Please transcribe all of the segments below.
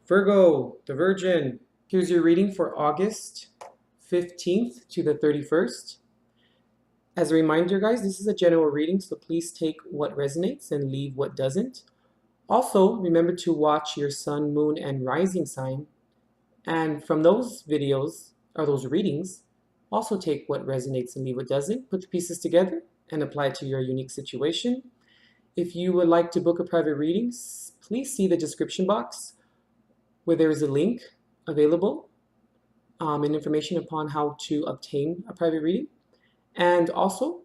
Virgo, the Virgin. Here's your reading for August 15th to the 31st. As a reminder, guys, this is a general reading, so please take what resonates and leave what doesn't. Also, remember to watch your sun, moon, and rising sign. And from those videos, or those readings, also take what resonates and leave what doesn't. Put the pieces together and apply it to your unique situation. If you would like to book a private reading, please see the description box where there is a link available and information upon how to obtain a private reading. And also,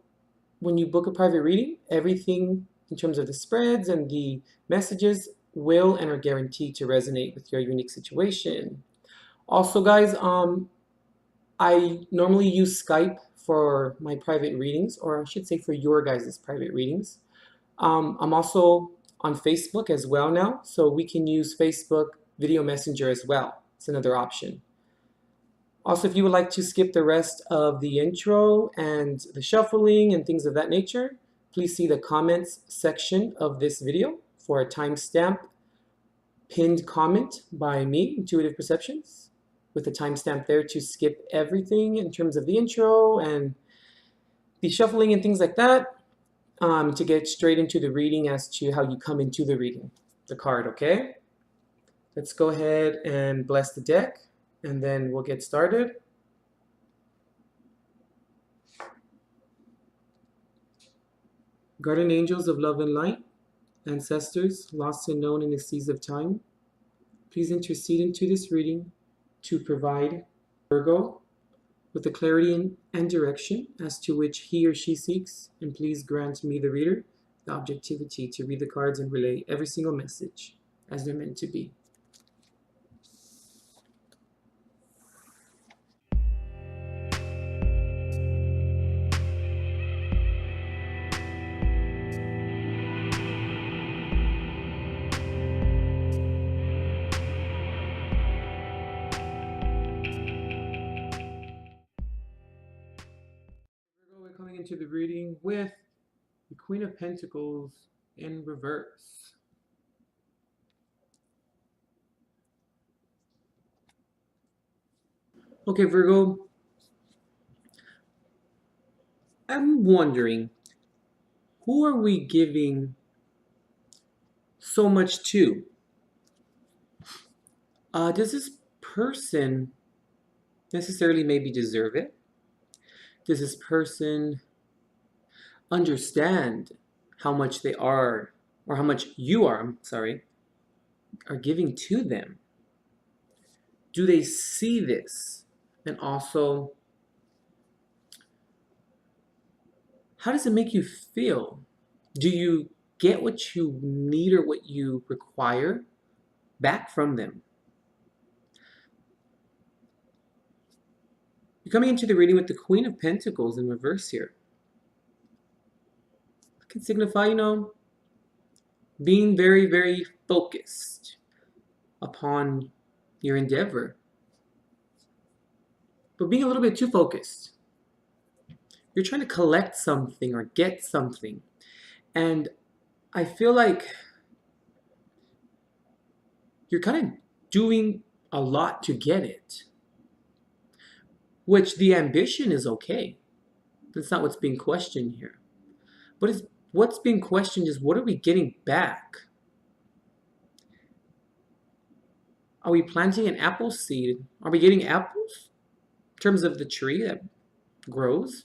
when you book a private reading, everything in terms of the spreads and the messages will and are guaranteed to resonate with your unique situation. Also, guys, I normally use Skype for my private readings, or I should say for your guys' private readings. I'm also on Facebook as well now, so we can use Facebook Video Messenger as well. It's another option. Also, if you would like to skip the rest of the intro and the shuffling and things of that nature, please see the comments section of this video for a timestamp pinned comment by me, Intuitive Perceptions, with a timestamp there to skip everything in terms of the intro and the shuffling and things like that, to get straight into the reading as to how you come into the reading, the card, okay? Let's go ahead and bless the deck, and then we'll get started. Guardian angels of love and light, ancestors lost and known in the seas of time, please intercede into this reading to provide Virgo with the clarity and direction as to which he or she seeks, and please grant me, the reader, the objectivity to read the cards and relay every single message as they're meant to be. We're coming into the reading with the Queen of Pentacles in reverse. Okay, Virgo, I'm wondering, who are we giving so much to? Does this person necessarily maybe deserve it? Does this person understand how much they are, or how much you are, I'm sorry, are giving to them? Do they see this? And also, how does it make you feel? Do you get what you need or what you require back from them? You're coming into the reading with the Queen of Pentacles in reverse here. It can signify, being very, very focused upon your endeavor, but being a little bit too focused. You're trying to collect something or get something, and I feel like you're kind of doing a lot to get it, which the ambition is okay. That's not what's being questioned here. But what's being questioned is, what are we getting back? Are we planting an apple seed? Are we getting apples in terms of the tree that grows?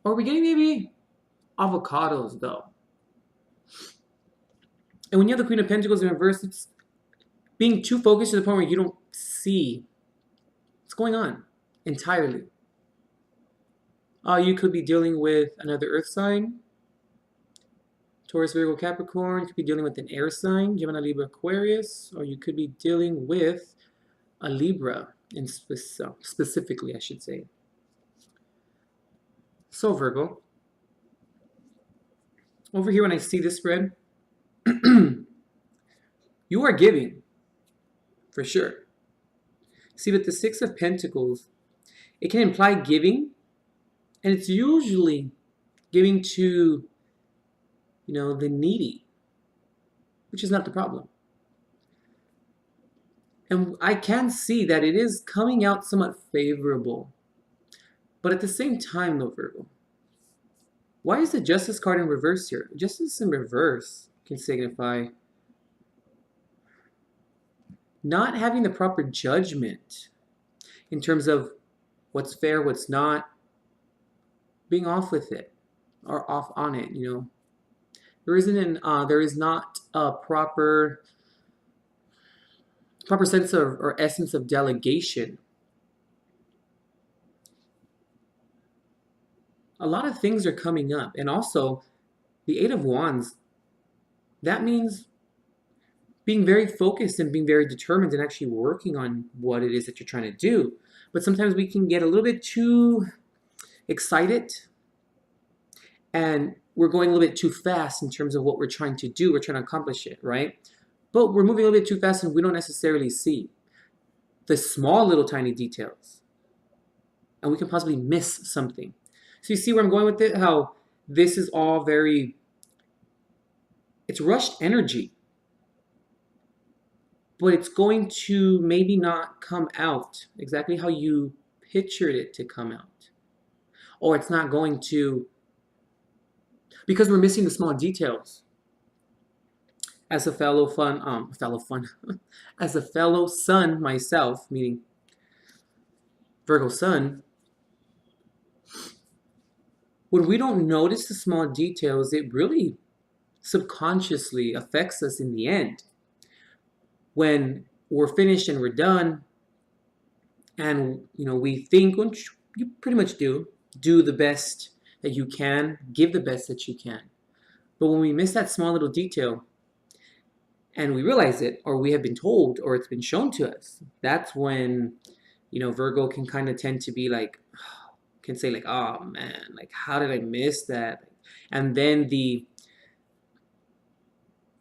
Or are we getting maybe avocados, though? And when you have the Queen of Pentacles in reverse, it's being too focused to the point where you don't see what's going on entirely. You could be dealing with another earth sign, Taurus, Virgo, Capricorn. You could be dealing with an air sign, Gemini, Libra, Aquarius, or you could be dealing with a Libra, specifically, I should say. So, Virgo, over here when I see this spread, you are giving, for sure. See, with the Six of Pentacles, it can imply giving, and it's usually giving to, the needy, which is not the problem. And I can see that it is coming out somewhat favorable. But at the same time, though, Virgo, why is the Justice card in reverse here? Justice in reverse can signify not having the proper judgment in terms of what's fair, what's not, being off with it or off on it, you know. There is not a proper sense of or essence of delegation. A lot of things are coming up, and also the Eight of Wands. That means being very focused and being very determined and actually working on what it is that you're trying to do. But sometimes we can get a little bit too excited and we're going a little bit too fast in terms of what we're trying to do. We're trying to accomplish it, right? But we're moving a little bit too fast and we don't necessarily see the small little tiny details. And we can possibly miss something. So you see where I'm going with it? How this is all very, it's rushed energy. But it's going to maybe not come out exactly how you pictured it to come out. Or it's not going to, because we're missing the small details. As a fellow as a fellow sun myself, meaning Virgo sun, when we don't notice the small details, it really subconsciously affects us in the end. When we're finished and we're done, and we think, which you pretty much do the best that you can, give the best that you can. But when we miss that small little detail and we realize it, or we have been told, or it's been shown to us, that's when Virgo can kind of tend to be like, can say like, oh man, like how did I miss that? And then the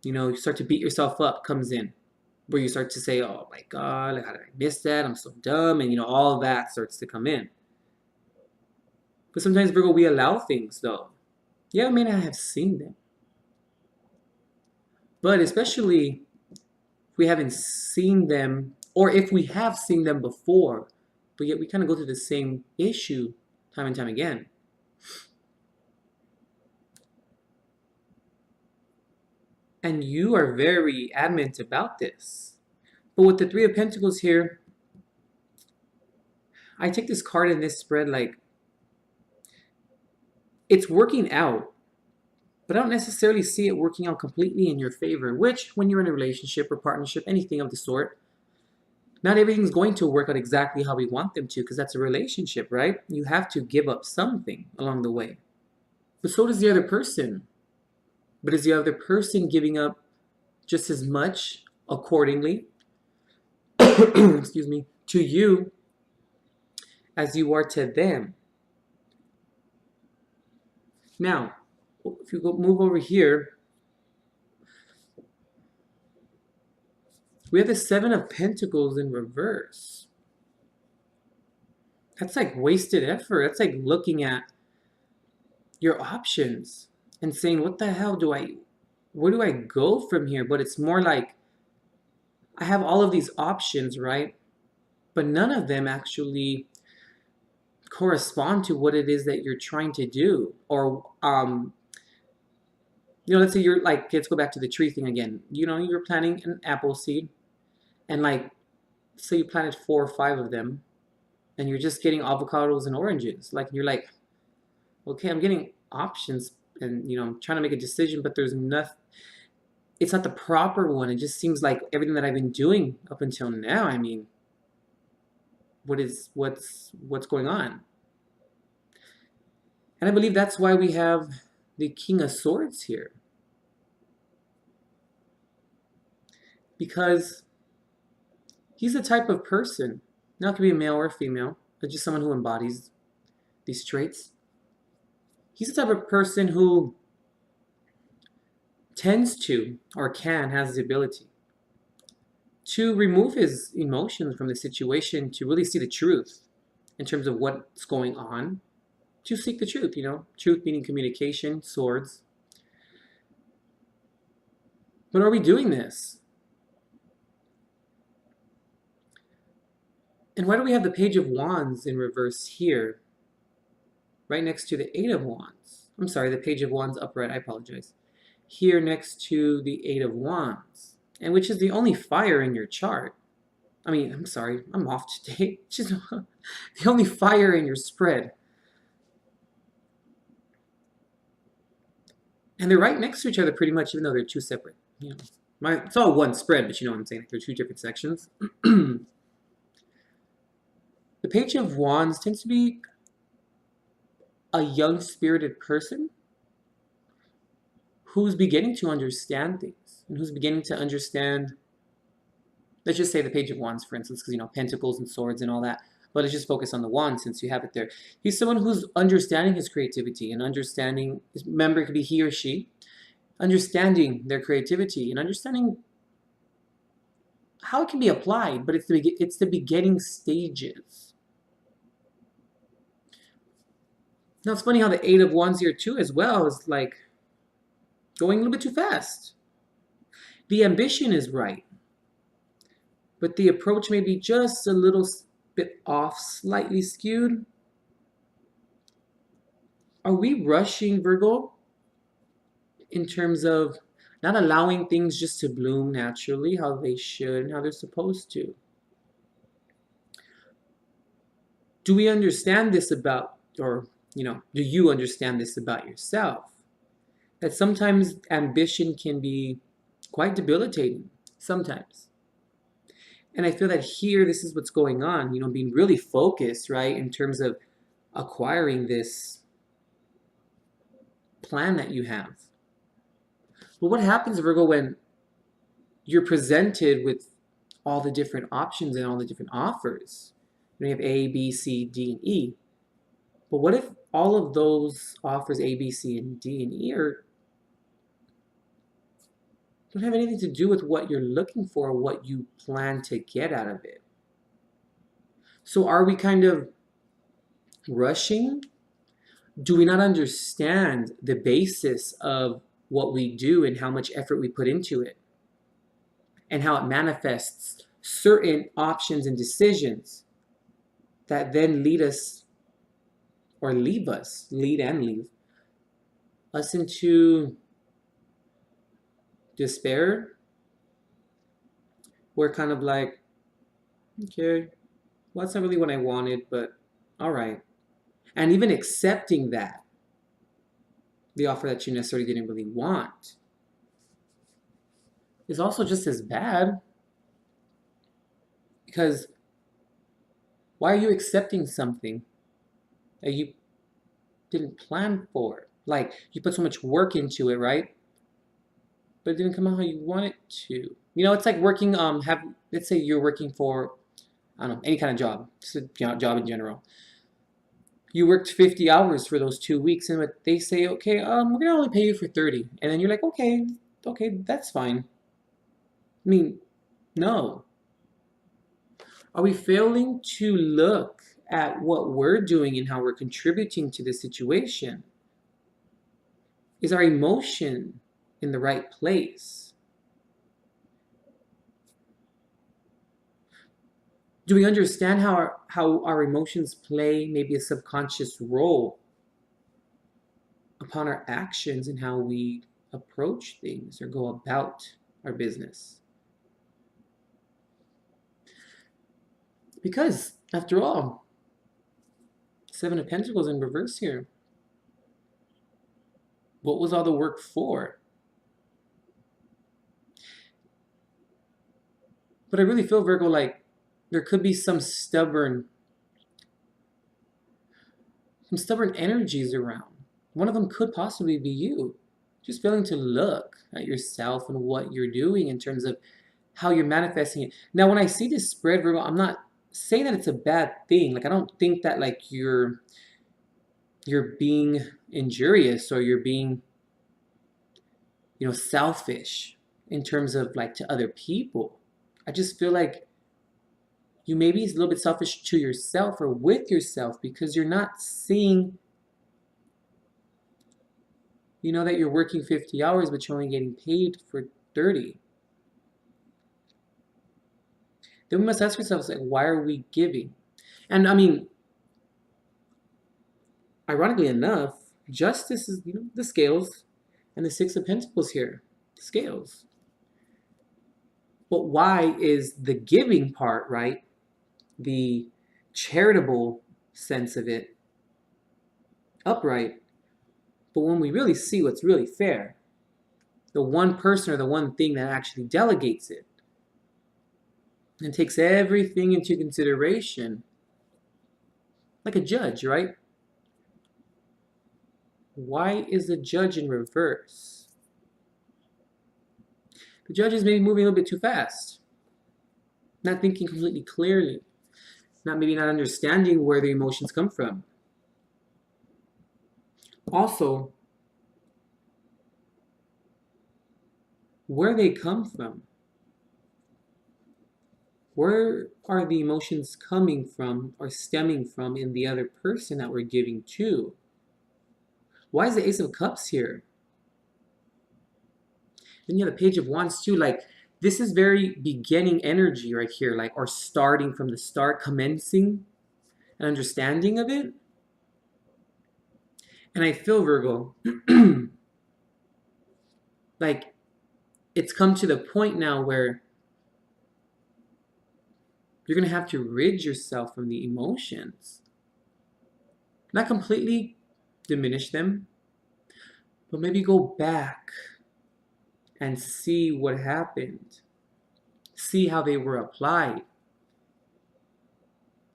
you start to beat yourself up comes in, where you start to say, oh my God, like how did I miss that? I'm so dumb. And all of that starts to come in. But sometimes, Virgo, we allow things though. Yeah, we may not have seen them. But especially if we haven't seen them, or if we have seen them before, but yet we kind of go through the same issue time and time again. And you are very adamant about this. But with the Three of Pentacles here, I take this card in this spread like it's working out, but I don't necessarily see it working out completely in your favor, which when you're in a relationship or partnership, anything of the sort, not everything's going to work out exactly how we want them to, because that's a relationship, right? You have to give up something along the way. But so does the other person. But is the other person giving up just as much accordingly, excuse me, to you as you are to them? Now, if you move over here, we have the Seven of Pentacles in reverse. That's like wasted effort. That's like looking at your options and saying, what the hell where do I go from here? But it's more like, I have all of these options, right? But none of them actually correspond to what it is that you're trying to do. Or, let's say you're like, let's go back to the tree thing again. You're planting an apple seed, and like, say you planted 4 or 5 of them, and you're just getting avocados and oranges. Like, you're like, okay, I'm getting options, and I'm trying to make a decision, but there's nothing. It's not the proper one. It just seems like everything that I've been doing up until now. I mean, what's going on? And I believe that's why we have the King of Swords here. Because he's the type of person, now it could be a male or a female, but just someone who embodies these traits. He's the type of person who tends to, or has the ability to remove his emotions from the situation, to really see the truth in terms of what's going on, to seek the truth, truth meaning communication, swords. But are we doing this? And why do we have the Page of Wands in reverse here, right next to the Eight of Wands? I'm sorry, the Page of Wands upright, I apologize. Here next to the Eight of Wands, and which is the only fire in your chart. I mean, I'm sorry, I'm off today. Just the only fire in your spread. And they're right next to each other pretty much, even though they're two separate. You know, it's all one spread, but you know what I'm saying. They're two different sections. The Page of Wands tends to be a young spirited person who's beginning to understand things and who's beginning to understand, let's just say the Page of Wands, for instance, because, you know, pentacles and swords and all that. But let's just focus on the wand since you have it there. He's someone who's understanding his creativity and understanding, remember, it could be he or she, understanding their creativity and understanding how it can be applied, but it's the beginning stages. Now, it's funny how the Eight of Wands here, too, as well, is like going a little bit too fast. The ambition is right, but the approach may be just a little bit off, slightly skewed. Are we rushing, Virgo, in terms of not allowing things just to bloom naturally, how they should and how they're supposed to? Do we understand this about, or, you know, do you understand this about yourself? That sometimes ambition can be quite debilitating, sometimes. And I feel that here, this is what's going on, you know, being really focused, right, in terms of acquiring this plan that you have. But what happens, Virgo, when you're presented with all the different options and all the different offers? You have A, B, C, D, and E. But what if all of those offers, A, B, C, and D, and E, don't have anything to do with what you're looking for or what you plan to get out of it? So are we kind of rushing? Do we not understand the basis of what we do and how much effort we put into it? And how it manifests certain options and decisions that then lead us, or leave us, lead and leave us into despair? We're kind of like, okay, well, that's not really what I wanted, but all right. And even accepting that, the offer that you necessarily didn't really want, is also just as bad. Because why are you accepting something that you didn't plan for? Like, you put so much work into it, right? But it didn't come out how you want it to. You know, it's like working, let's say you're working for, I don't know, any kind of job, just a job in general. You worked 50 hours for those 2 weeks, and they say, okay, we're gonna only pay you for 30. And then you're like, okay, that's fine. I mean, no. Are we failing to look at what we're doing and how we're contributing to the situation? Is our emotion in the right place? Do we understand how our emotions play maybe a subconscious role upon our actions and how we approach things or go about our business? Because, after all, Seven of Pentacles in reverse here. What was all the work for? But I really feel, Virgo, like there could be some stubborn energies around. One of them could possibly be you. Just failing to look at yourself and what you're doing in terms of how you're manifesting it. Now, when I see this spread, Virgo, I'm not saying that it's a bad thing. Like, I don't think that like you're being injurious or you're being, you know, selfish in terms of like to other people. I just feel like you may be a little bit selfish to yourself or with yourself because you're not seeing, you know, that you're working 50 hours, but you're only getting paid for 30. then we must ask ourselves, like, why are we giving? And I mean, ironically enough, justice is, the scales, and the Six of Pentacles here, scales. But why is the giving part, right? The charitable sense of it upright. But when we really see what's really fair, the one person or the one thing that actually delegates it and takes everything into consideration, like a judge, right? Why is the judge in reverse? The judge is maybe moving a little bit too fast, not thinking completely clearly, maybe not understanding where the emotions come from. Also, where they come from. Where are the emotions coming from or stemming from in the other person that we're giving to? Why is the Ace of Cups here? Then you have the Page of Wands too. Like, this is very beginning energy right here, like, or starting from the start, commencing an understanding of it. And I feel, Virgo, like, it's come to the point now where you're going to have to rid yourself from the emotions. Not completely diminish them, but maybe go back and see what happened. See how they were applied.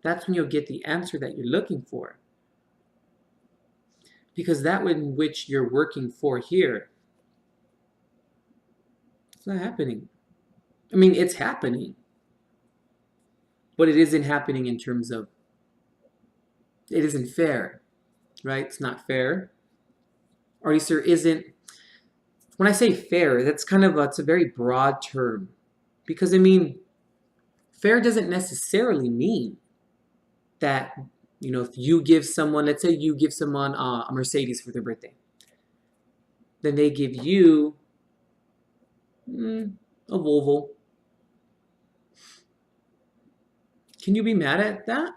That's when you'll get the answer that you're looking for. Because that in which you're working for here, it's not happening. I mean, it's happening. But it isn't happening in terms of, it isn't fair, right? It's not fair. Or at least there isn't, when I say fair, that's kind of, it's a very broad term. Because, I mean, fair doesn't necessarily mean that, if you give someone, let's say you give someone a Mercedes for their birthday. Then they give you a Volvo. Can you be mad at that?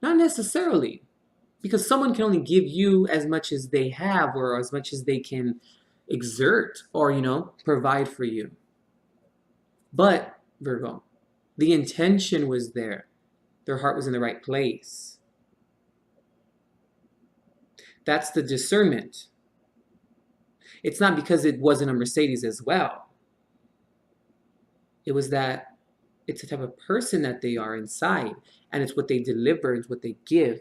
Not necessarily. Because someone can only give you as much as they have or as much as they can exert or, provide for you. But, Virgo, the intention was there. Their heart was in the right place. That's the discernment. It's not because it wasn't a Mercedes as well. It was that it's the type of person that they are inside, and it's what they deliver, it's what they give.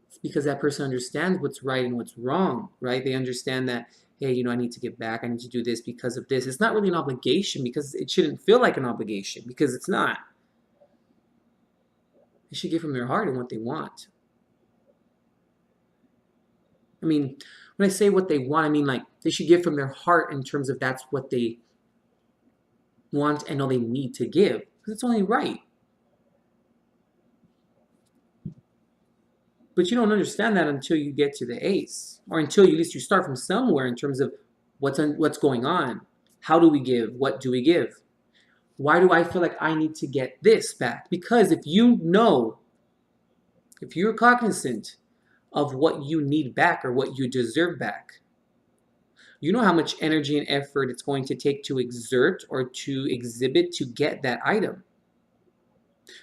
It's because that person understands what's right and what's wrong, right? They understand that, hey, I need to give back, I need to do this because of this. It's not really an obligation because it shouldn't feel like an obligation because it's not. They should give from their heart and what they want. I mean, when I say what they want, I mean like they should give from their heart in terms of that's what they want and know they need to give. Because it's only right. But you don't understand that until you get to the Ace. Or until at least you start from somewhere in terms of what's going on. How do we give? What do we give? Why do I feel like I need to get this back? Because if you're cognizant of what you need back or what you deserve back, you know how much energy and effort it's going to take to exert or to exhibit to get that item.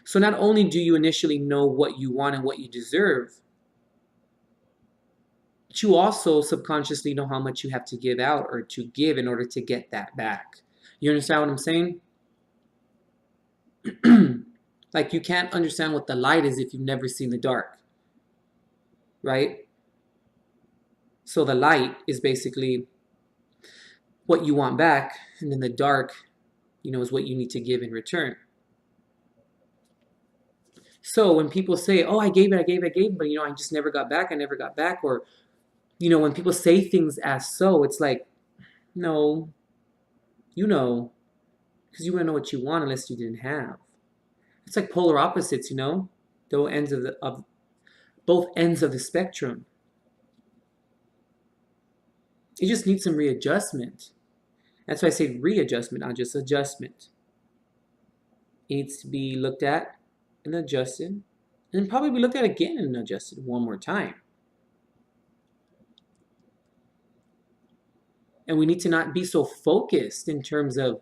So not only do you initially know what you want and what you deserve, but you also subconsciously know how much you have to give out or to give in order to get that back. You understand what I'm saying? Like, you can't understand what the light is if you've never seen the dark, right? So the light is basically what you want back, and then the dark, is what you need to give in return. So when people say, oh, I gave, but I just never got back, or, when people say things as so, it's like, no, because you wouldn't know what you want unless you didn't have. It's like polar opposites, both ends of the spectrum. It just needs some readjustment. That's why I say readjustment, not just adjustment. It needs to be looked at and adjusted, and probably be looked at again and adjusted one more time. And we need to not be so focused in terms of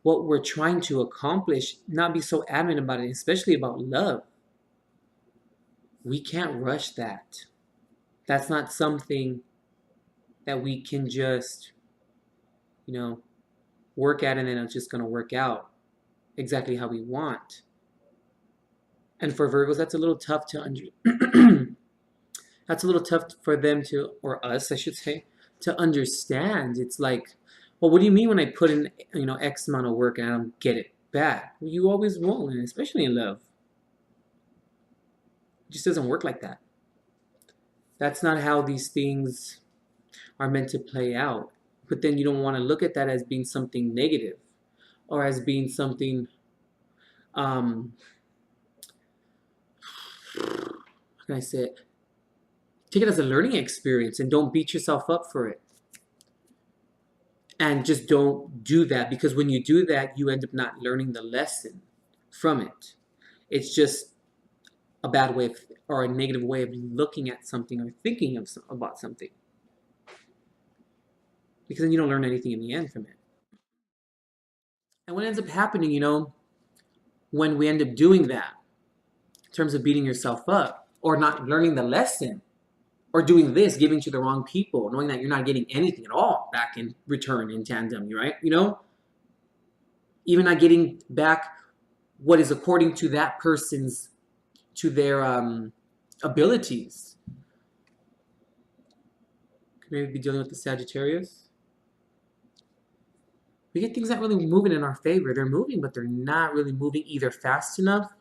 what we're trying to accomplish, not be so adamant about it, especially about love. We can't rush that. That's not something that we can just, work at and then it's just going to work out exactly how we want. And for Virgos, that's a little tough to that's a little tough for them to, or us, I should say, to understand. It's like, well, what do you mean when I put in, X amount of work and I don't get it back? Well, you always won't, and especially in love. It just doesn't work like that. That's not how these things are meant to play out. But then you don't want to look at that as being something negative or as being something, how can I say it? Take it as a learning experience and don't beat yourself up for it. And just don't do that, because when you do that, you end up not learning the lesson from it. It's just a bad way of, or a negative way of looking at something or thinking about something. Because then you don't learn anything in the end from it. And what ends up happening, when we end up doing that, in terms of beating yourself up, or not learning the lesson, or doing this, giving to the wrong people, knowing that you're not getting anything at all back in return in tandem, right? Even not getting back what is according to that person's, to their abilities. Could maybe be dealing with the Sagittarius. We get things not really moving in our favor. They're moving, but they're not really moving either fast enough,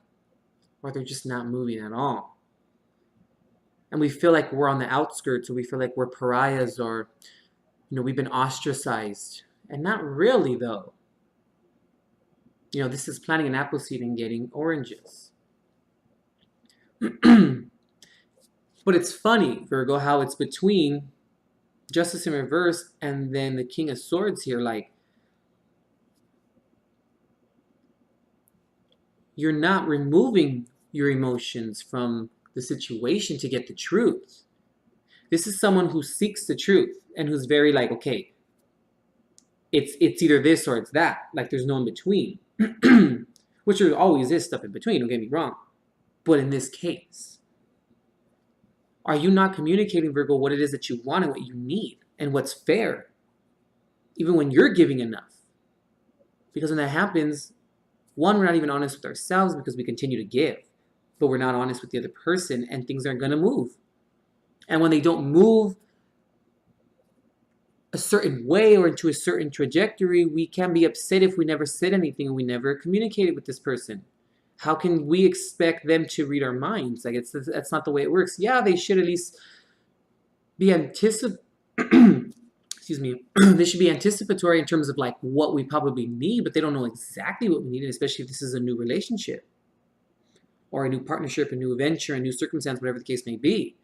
or they're just not moving at all. And we feel like we're on the outskirts, or we feel like we're pariahs, or, we've been ostracized. And not really, though. This is planting an apple seed and getting oranges. But it's funny, Virgo, how it's between Justice in reverse and then the King of Swords here. Like, you're not removing your emotions from the situation to get the truth. This is someone who seeks the truth and who's very like, okay, it's either this or it's that. Like, there's no in between. Which there always is stuff in between, don't get me wrong. But in this case, are you not communicating, Virgo, what it is that you want and what you need and what's fair? Even when you're giving enough. Because when that happens, one, we're not even honest with ourselves because we continue to give. But we're not honest with the other person, and things aren't going to move. And when they don't move a certain way or into a certain trajectory, we can be upset if we never said anything and we never communicated with this person. How can we expect them to read our minds? Like, that's not the way it works. Yeah, they should at least be excuse me, they should be anticipatory in terms of like what we probably need, but they don't know exactly what we need, especially if this is a new relationship or a new partnership, a new venture, a new circumstance, whatever the case may be.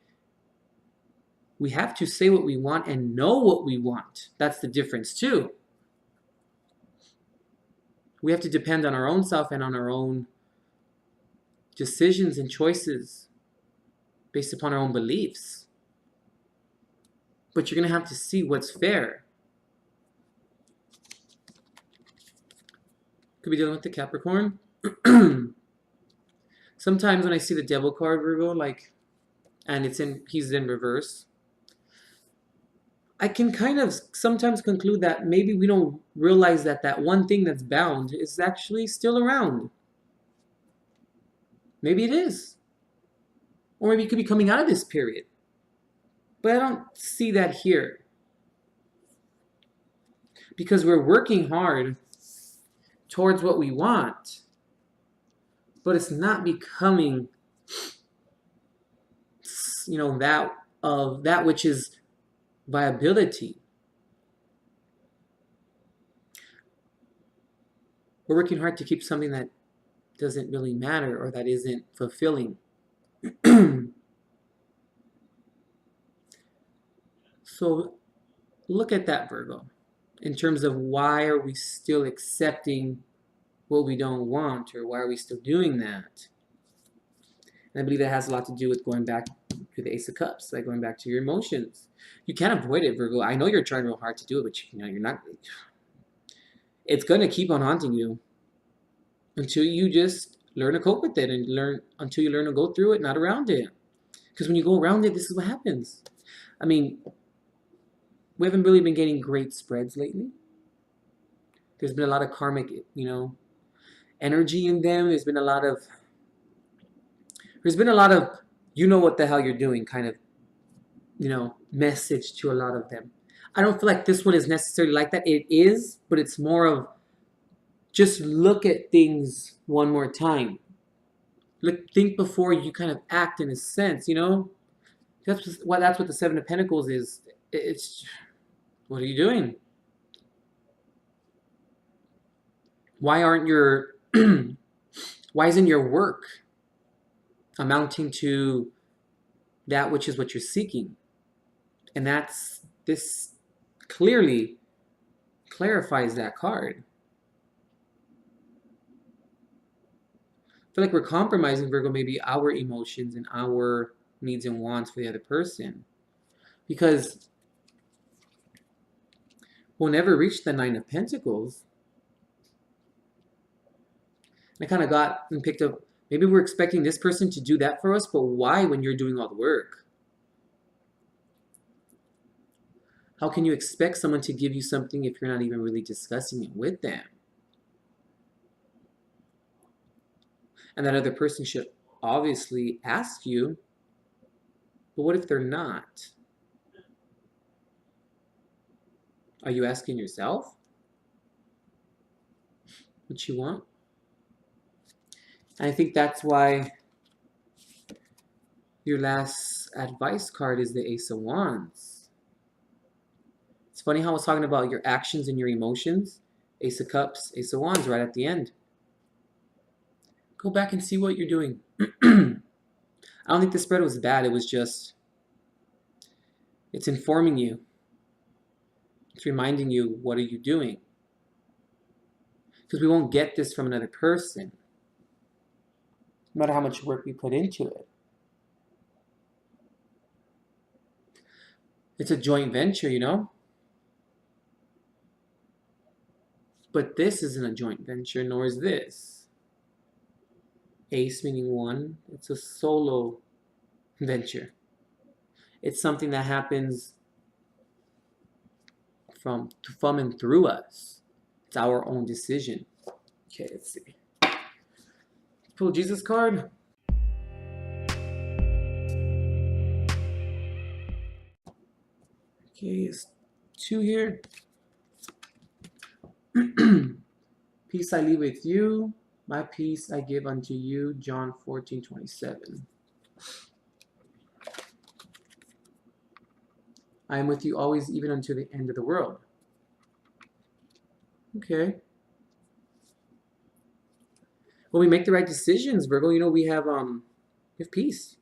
We have to say what we want and know what we want. That's the difference too. We have to depend on our own self and on our own decisions and choices based upon our own beliefs. But you're going to have to see what's fair. Could be dealing with the Capricorn. Sometimes when I see the Devil card, Virgo, and he's in reverse, I can kind of sometimes conclude that maybe we don't realize that that one thing that's bound is actually still around. Maybe it is. Or maybe it could be coming out of this period. But I don't see that here. Because we're working hard towards what we want, but it's not becoming, that which is viability. We're working hard to keep something that doesn't really matter or that isn't fulfilling. So look at that, Virgo, in terms of why are we still accepting what we don't want, or why are we still doing that? And I believe that has a lot to do with going back to the Ace of Cups, like going back to your emotions. You can't avoid it, Virgo. I know you're trying real hard to do it, but you're not. It's gonna keep on haunting you until you just learn to cope with it and until you learn to go through it, not around it. Because when you go around it, this is what happens. I mean, we haven't really been getting great spreads lately. There's been a lot of karmic, energy in them. There's been a lot of you know what the hell you're doing kind of, message to a lot of them. I don't feel like this one is necessarily like that. It is, but it's more of just look at things one more time. Think before you kind of act in a sense, That's what the Seven of Pentacles is. It's, what are you doing? Why isn't your work amounting to that which is what you're seeking? And this clearly clarifies that card. I feel like we're compromising, Virgo, maybe our emotions and our needs and wants for the other person. Because we'll never reach the Nine of Pentacles. I kind of got and picked up, maybe we're expecting this person to do that for us, but why when you're doing all the work? How can you expect someone to give you something if you're not even really discussing it with them? And that other person should obviously ask you, but what if they're not? Are you asking yourself what you want? And I think that's why your last advice card is the Ace of Wands. It's funny how I was talking about your actions and your emotions. Ace of Cups, Ace of Wands right at the end. Go back and see what you're doing. I don't think the spread was bad. It was just, it's informing you. It's reminding you, what are you doing? Because we won't get this from another person, no matter how much work we put into it. It's a joint venture, But this isn't a joint venture, nor is this. Ace meaning one. It's a solo venture. It's something that happens from and through us. It's our own decision. Okay, let's see. Pull Jesus card. Okay, it's 2 here. Peace I leave with you. My peace I give unto you. John 14:27. I am with you always, even unto the end of the world. Okay. When we make the right decisions, Virgo, we have peace.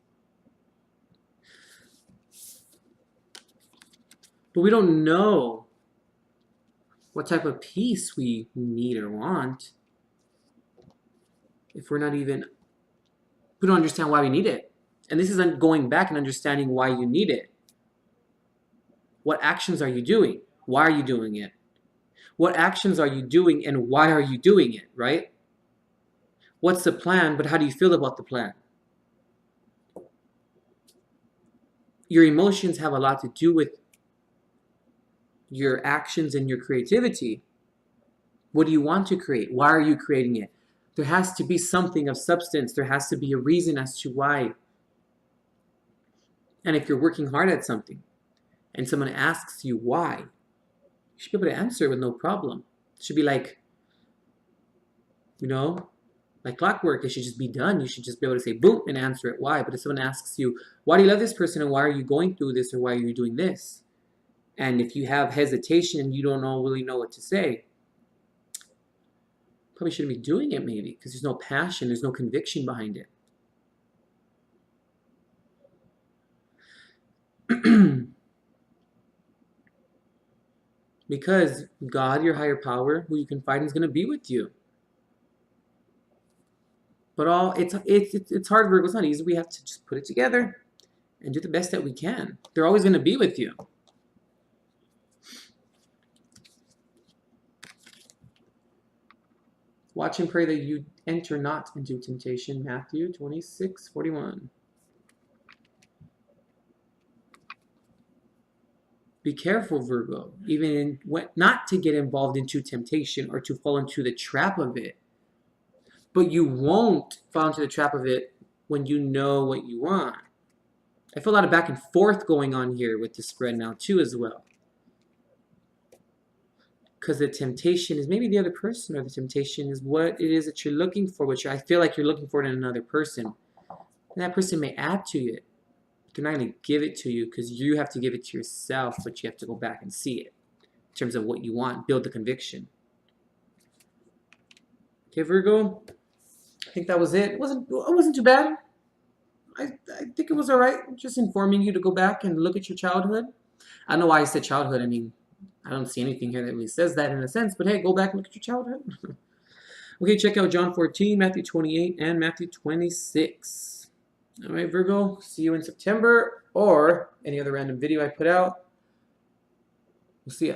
But we don't know what type of peace we need or want if we don't understand why we need it. And this isn't going back and understanding why you need it. What actions are you doing? Why are you doing it? What actions are you doing and why are you doing it, right? What's the plan, but how do you feel about the plan? Your emotions have a lot to do with your actions and your creativity. What do you want to create? Why are you creating it? There has to be something of substance. There has to be a reason as to why. And if you're working hard at something and someone asks you why, you should be able to answer it with no problem. It should be like clockwork. It should just be done. You should just be able to say boom and answer it why. But if someone asks you, why do you love this person and why are you going through this or why are you doing this? And if you have hesitation and you don't really know what to say, probably shouldn't be doing it maybe because there's no passion, there's no conviction behind it. Because God, your higher power, who you confide in, is going to be with you. But it's hard, Virgo. It's not easy. We have to just put it together and do the best that we can. They're always going to be with you. Watch and pray that you enter not into temptation. Matthew 26:41. Be careful, Virgo, even in what not to get involved into temptation or to fall into the trap of it. But you won't fall into the trap of it when you know what you want. I feel a lot of back and forth going on here with the spread now too as well. Because the temptation is maybe the other person, or the temptation is what it is that you're looking for, which I feel like you're looking for in another person. And that person may add to it. They're not going to give it to you because you have to give it to yourself, but you have to go back and see it in terms of what you want. Build the conviction. Okay, Virgo. I think that was it. It wasn't too bad. I think it was all right. Just informing you to go back and look at your childhood. I don't know why I said childhood. I mean, I don't see anything here that really says that in a sense, but hey, go back and look at your childhood. Okay, check out John 14, Matthew 28, and Matthew 26. All right, Virgo, see you in September or any other random video I put out. We'll see ya.